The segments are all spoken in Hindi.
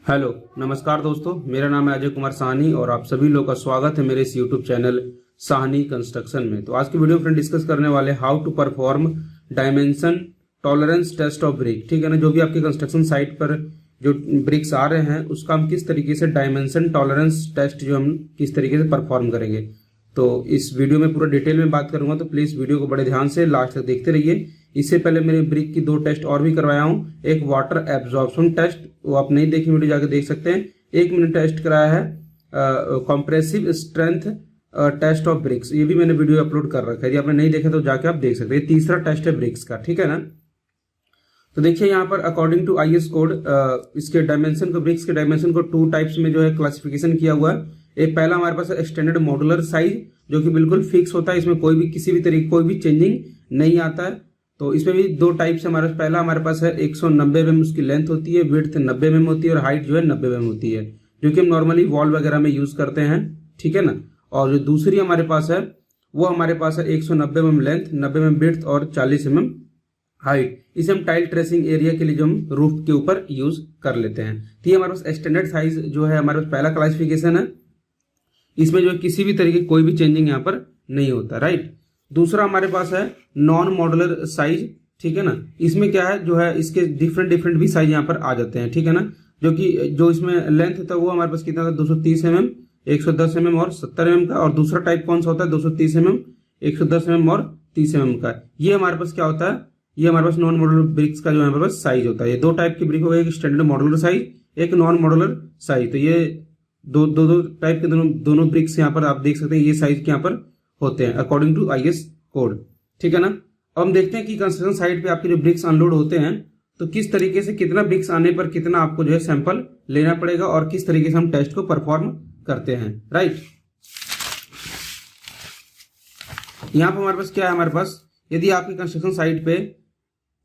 हेलो नमस्कार दोस्तों, मेरा नाम है अजय कुमार साहनी और आप सभी लोग का स्वागत है मेरे इस यूट्यूब चैनल साहनी कंस्ट्रक्शन में। तो आज की वीडियो फ्रेंड डिस्कस करने वाले how to perform dimension tolerance test of brick. ठीक है ना, जो भी आपके कंस्ट्रक्शन साइट पर जो ब्रिक्स आ रहे हैं उसका हम किस तरीके से डायमेंशन टॉलरेंस टेस्ट जो हम किस तरीके से परफॉर्म करेंगे, तो इस वीडियो में पूरा डिटेल में बात करूंगा। तो प्लीज वीडियो को बड़े ध्यान से लास्ट तक देखते रहिए। इससे पहले मैंने ब्रिक की 2 टेस्ट और भी करवाया हूँ। एक वाटर एब्जॉर्प्शन टेस्ट, वो आप नहीं देखी वीडियो जाके देख सकते हैं। एक मैंने टेस्ट कराया है compressive strength test of bricks, ये भी मैंने वीडियो अपलोड कर रखा है। यदि आपने नहीं देखा तो जाके आप देख सकते हैं। तीसरा टेस्ट है ब्रिक्स का, ठीक है ना। तो देखिए यहाँ पर अकॉर्डिंग टू आईएस कोड इसके डायमेंशन को, ब्रिक्स के डायमेंशन को 2 टाइप्स में जो है क्लासिफिकेशन किया हुआ है। एक पहला हमारे पास स्टैंडर्ड मॉड्यूलर साइज, जो कि बिल्कुल फिक्स होता है, इसमें कोई भी किसी भी तरीके कोई भी चेंजिंग नहीं आता है। तो इसमें भी 2 टाइप्स हमारे पास। पहला हमारे पास है 190 mm उसकी लेंथ होती है, विड्थ 90 mm होती है और हाइट जो है 90 mm होती है, जो कि हम नॉर्मली वॉल वगैरह में यूज करते हैं, ठीक है ना। और जो दूसरी हमारे पास है वो हमारे पास है 190 mm लेंथ, 90 mm विड्थ और 40 mm हाइट। इसे हम टाइल ट्रेसिंग एरिया के लिए जो हम रूफ के ऊपर यूज कर लेते हैं। तो ये हमारे पास स्टैंडर्ड साइज जो है हमारे पास पहला क्लासिफिकेशन है। इसमें जो किसी भी तरीके कोई भी चेंजिंग यहाँ पर नहीं होता, राइट। दूसरा हमारे पास है नॉन मॉड्यूलर साइज, ठीक है ना। इसमें क्या है जो है इसके डिफरेंट भी साइज यहाँ पर आ जाते हैं, ठीक है ना। जो इसमें लेंथ था वो हमारे पास कितना था, 230 mm, 110 mm और 70 mm का। और दूसरा टाइप कौन सा होता है, 230 mm, 110 mm और 30 mm का। ये हमारे पास क्या होता है, ये हमारे पास नॉन मॉड्यूलर ब्रिक्स का जो हमारे पास साइज होता है। ये 2 टाइप की ब्रिक हो गई, एक स्टैंडर्ड मॉड्यूलर साइज, एक नॉन मॉड्यूलर साइज। तो ये दो टाइप के दोनों ब्रिक्स यहाँ पर आप देख सकते हैं, ये साइज के यहाँ पर होते हैं अकॉर्डिंग टू आईएस कोड, ठीक है ना। अब हम देखते हैं कि कंस्ट्रक्शन साइट पे आपके जो ब्रिक्स अनलोड होते हैं तो किस तरीके से कितना ब्रिक्स आने पर कितना आपको जो है सैंपल लेना पड़ेगा और किस तरीके से हम टेस्ट को परफॉर्म करते हैं, राइट। यहाँ पर हमारे पास क्या है, हमारे पास यदि आपकी कंस्ट्रक्शन साइट पे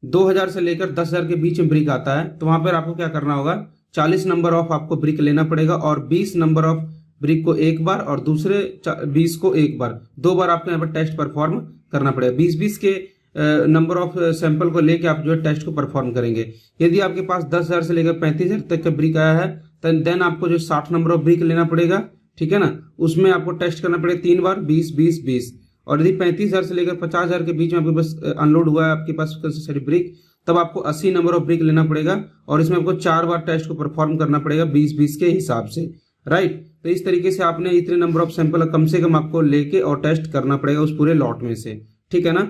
2000 से लेकर 10,000 के बीच में ब्रिक आता है तो वहां पर आपको क्या करना होगा, 40 नंबर ऑफ आपको ब्रिक लेना पड़ेगा और 20 नंबर ऑफ ब्रिक को एक बार और दूसरे 20 को एक बार, 2 बार आपको यहाँ पर टेस्ट परफॉर्म करना पड़ेगा। 20-20 के नंबर ऑफ सैंपल को लेके आप जो है टेस्ट को परफॉर्म करेंगे। यदि आपके पास 10,000 से लेकर 35,000 तक का ब्रिक आया है तो देन आपको जो 60 नंबर ऑफ ब्रिक लेना पड़ेगा, ठीक है ना। उसमें आपको टेस्ट करना पड़ेगा 3 बार, 20-20-20। और यदि 35,000 से लेकर 50,000 के बीच में आपके पास अनलोड हुआ है आपके पास ब्रिक, तब आपको 80 नंबर ऑफ ब्रिक लेना पड़ेगा और इसमें आपको 4 बार टेस्ट को परफॉर्म करना पड़ेगा 20-20 के हिसाब से, राइट। तो इस तरीके से आपने इतने नंबर ऑफ सैंपल कम से कम आपको लेके और टेस्ट करना पड़ेगा उस पूरे लॉट में से, ठीक है ना।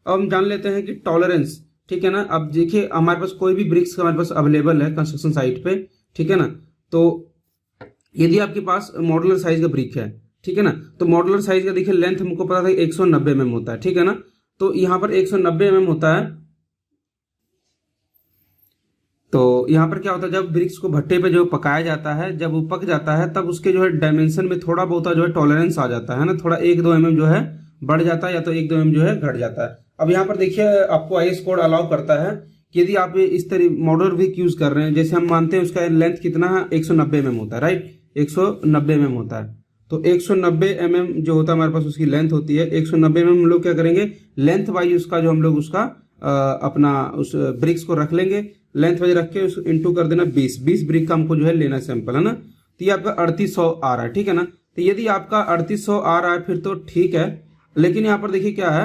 अब हम जान लेते हैं कि टॉलरेंस, ठीक है ना। अब देखिए हमारे पास कोई भी ब्रिक्स हमारे पास अवेलेबल है कंस्ट्रक्शन साइट पे, ठीक है ना। तो यदि आपके पास मॉड्यूलर साइज का ब्रिक है, ठीक है ना, तो मॉड्यूलर साइज का देखिए लेंथ हमको पता था 190 mm होता है, ठीक है ना। तो यहाँ पर 190 mm होता है। तो यहाँ पर क्या होता है, जब ब्रिक्स को भट्टे पे जो पकाया जाता है, जब वो पक जाता है तब उसके जो है डायमेंशन में थोड़ा बहुत जो है टॉलरेंस आ जाता है ना, थोड़ा 1-2 mm जो है बढ़ जाता है या तो 1-2 mm जो है घट जाता है। अब यहाँ पर देखिए आपको आईएस कोड अलाउ करता है कि यदि आप इस तरह मॉड्यूलर ब्रिक यूज कर रहे हैं, जैसे हम मानते हैं उसका लेंथ कितना है, 190 mm होता है, राइट, 190 mm होता है। तो 190 mm जो होता है हमारे पास उसकी लेंथ होती है। 190 mm हम लोग क्या करेंगे, लेंथ वाइज उसका जो हम लोग उसका अपना उस ब्रिक्स को रख लेंगे, लेंथ वाइज रख के उसको इंटू कर देना 20 ब्रिक का हमको जो है लेना सैंपल, है ना। तो ये आपका 3800 आ रहा है, ठीक है ना। तो यदि आपका 3800 आ रहा है फिर तो ठीक है, लेकिन यहाँ पर देखिए क्या है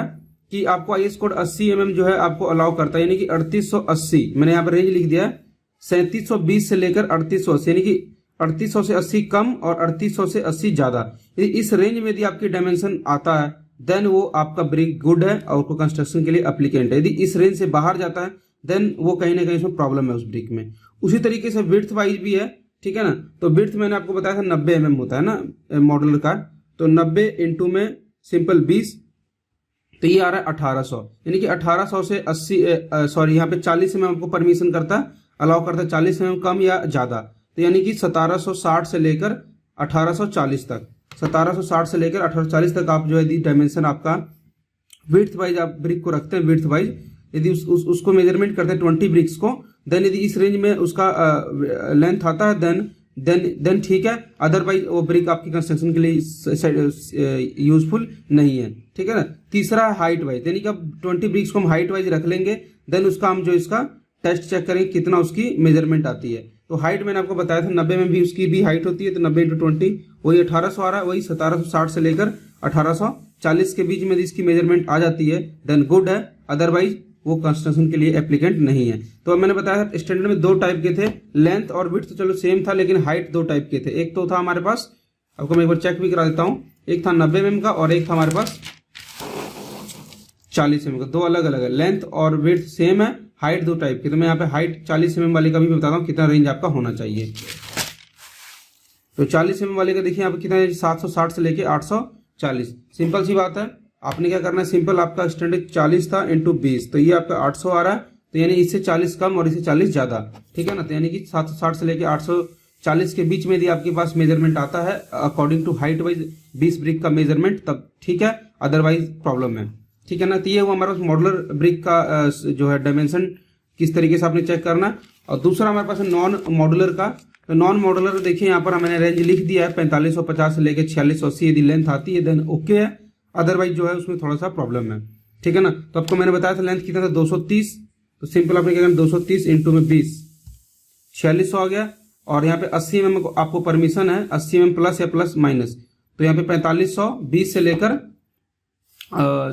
कि आपको आईएस कोड 80 mm जो है आपको अलाउ करता है, यानी कि 3880, मैंने यहाँ पर रेंज लिख दिया है 3720 से लेकर 3880, यानी कि 3800 से 80 कम और 3800 से 80 ज्यादा। यदि इस रेंज में यदि आपकी डायमेंशन आता है देन वो आपका ब्रिक गुड है और उसको कंस्ट्रक्शन के लिए एप्लीकेंट है। यदि इस रेंज से बाहर जाता है देन वो कहीं ना कहीं उसमें प्रॉब्लम है उस ब्रिक में। उसी तरीके से विड्थ वाइज भी है, ठीक है ना। तो विड्थ मैंने आपको बताया था 90 mm होता है ना मॉडल का, तो 90 इंटू में सिंपल 20, तो ये आ रहा है 1800, यानी कि 1800 से 80 सॉरी यहाँ पे 40 mm आपको परमिशन करता है, अलाउ करता है 40 mm कम या ज्यादा। तो यानी कि 1760 से लेकर 1840 तक, 1760 से लेकर 1840 तक आप जो है डायमेंशन आपका विड्थ वाइज आप ब्रिक को रखते हैं। विड्थ वाइज यदि उसको मेजरमेंट करते हैं 20 ब्रिक्स को, देन यदि इस रेंज में उसका लेंथ आता है देन ठीक है, अदरवाइज वो ब्रिक आपकी कंस्ट्रक्शन के लिए यूजफुल नहीं है, ठीक है ना। तीसरा हाइट वाइज, यानी कि अब 20 ब्रिक्स को हम हाइट वाइज रख लेंगे, देन उसका हम जो इसका टेस्ट चेक करेंगे कितना उसकी मेजरमेंट आती है। तो हाइट मैंने आपको बताया था 90 में भी उसकी भी हाइट होती है, तो 90 × 20 वही 1800 आ रहा है, वही 1760 से लेकर 1840 के बीच में इसकी मेजरमेंट आ जाती है देन गुड है, अदरवाइज वो कंस्ट्रक्शन के लिए एप्लीकेंट नहीं है। तो अब मैंने बताया था स्टैंडर्ड में 2 टाइप के थे, लेंथ और विड्थ तो चलो सेम था, लेकिन हाइट 2 टाइप के थे। एक तो था हमारे पास, आपको मैं एक बार चेक भी करा देता हूँ, एक था 90 mm का और एक था हमारे पास 40 mm का। 2 अलग अलग है, लेंथ और विड्थ सेम है, हाइट 2 टाइप की। तो मैं यहाँ पे हाइट 40 mm वाले का भी बताता हूँ कितना रेंज आपका होना चाहिए। तो 40 mm वाले का देखिए यहाँ पे कितना है, 760 से लेके 840। सिंपल सी बात है, आपने क्या करना है, सिंपल आपका स्टैंडर्ड 40 था इंटू 20, तो ये आपका 800 आ रहा है, तो यानी इससे 40 कम और इससे 40 ज्यादा, ठीक है ना। तो यानी कि 760 से लेके 840 के बीच में यदि आपके पास मेजरमेंट आता है according to height wise 20 brick का मेजरमेंट, तब ठीक है, अदरवाइज प्रॉब्लम है, ठीक है ना। तो ये हुआ हमारे पास मॉडुलर ब्रिक का जो है डायमेंशन किस तरीके से आपने चेक करना। और दूसरा हमारे पास है नॉन मॉडुलर का। तो नॉन मॉडुलर देखिए यहाँ पर मैंने रेंज लिख दिया है 4550 से लेकर 4680 यदि लेंथ आती है देन ओके है, अदरवाइज जो है उसमें थोड़ा सा प्रॉब्लम है, ठीक है ना। तो आपको मैंने बताया था लेंथ कितना था 230, तो सिंपल आपने क्या करना 230 इंटू में 20 4600 आ गया। और यहाँ पे 80 mm आपको परमिशन है, 80 mm प्लस या प्लस माइनस, तो यहाँ पे 4520 से लेकर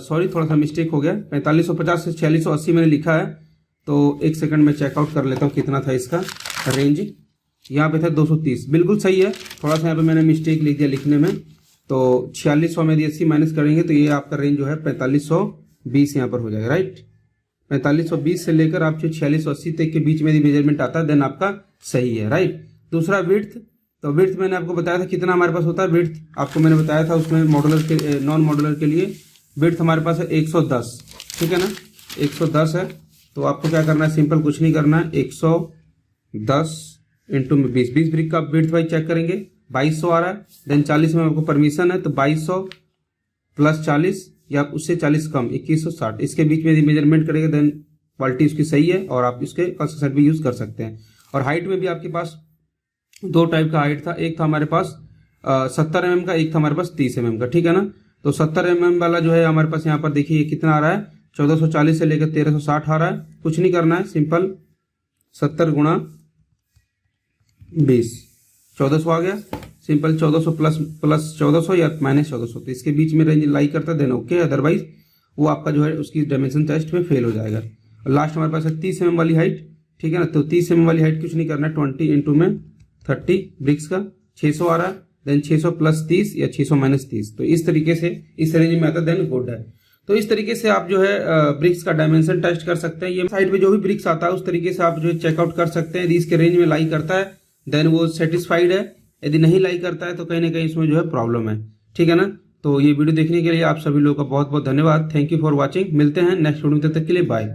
सॉरी थोड़ा सा मिस्टेक हो गया, 4550 से 4680 मैंने लिखा है। तो एक सेकंड में चेकआउट कर लेता हूँ कितना था इसका रेंज। यहाँ पे था 230, बिल्कुल सही है, थोड़ा सा यहाँ पे मैंने मिस्टेक लिख दिया लिखने में। तो 4600 में यदि 80 माइनस करेंगे तो ये आपका रेंज जो है 4520 यहाँ पर हो जाएगा, राइट। 4520 से लेकर आप 4680 तक के बीच में यदि मेजरमेंट आता है देन आपका सही है, राइट। दूसरा विड्थ, तो विड्थ मैंने आपको बताया था कितना हमारे पास होता है। विड्थ आपको मैंने बताया था उसमें मॉडुलर के नॉन मॉडुलर के लिए विड्थ हमारे पास है 110, ठीक है ना, 110 है। तो आपको क्या करना है, सिंपल कुछ नहीं करना है, 110 इंटू में 20 ब्रिक का विड्थ वाइज चेक करेंगे 2200 आ रहा है। देन 40 में आपको परमिशन है, तो 2200 प्लस 40 या उससे 40 कम 2160, इसके बीच में यदि मेजरमेंट करेंगे देन क्वालिटी उसकी सही है और आप इसके कंस्ट्रक्शन भी यूज कर सकते हैं। और हाइट में भी आपके पास 2 टाइप का हाइट था, एक था हमारे पास 70 mm का, एक था हमारे पास 30 mm का, ठीक है ना। तो 70 mm वाला जो है हमारे पास यहाँ पर देखिए कितना आ रहा है, 1440 से लेकर 1360 आ रहा है। कुछ नहीं करना है, सिंपल 70 गुणा 20 1400 आ गया। सिंपल 1400 प्लस 1400 या माइनस 1400, तो इसके बीच में रेंज लाई करता है देन ओके, अदरवाइज वो आपका जो है उसकी डायमेंशन टेस्ट में फेल हो जाएगा। और लास्ट हमारे पास है 30 mm वाली हाइट, ठीक है ना। तो 30 mm वाली हाइट कुछ नहीं करना है, 20 इंटू में 30 ब्रिक्स का 600 आ रहा है, देन 600 प्लस 30 या 600 माइनस 30, तो इस तरीके से इस रेंज में आता है देन गुड है। तो इस तरीके से आप जो है ब्रिक्स का डायमेंशन टेस्ट कर सकते हैं। ये साइड पे जो भी ब्रिक्स आता है उस तरीके से आप जो है चेकआउट कर सकते हैं। यदि इसके रेंज में लाई करता है देन वो सेटिस्फाइड है, यदि नहीं लाई करता है तो कहीं ना कहीं इसमें जो है प्रॉब्लम है, ठीक है ना। तो ये वीडियो देखने के लिए आप सभी लोगों का बहुत बहुत धन्यवाद। Thank you for watching. मिलते हैं नेक्स्ट वीडियो में, तब तक के लिए बाय।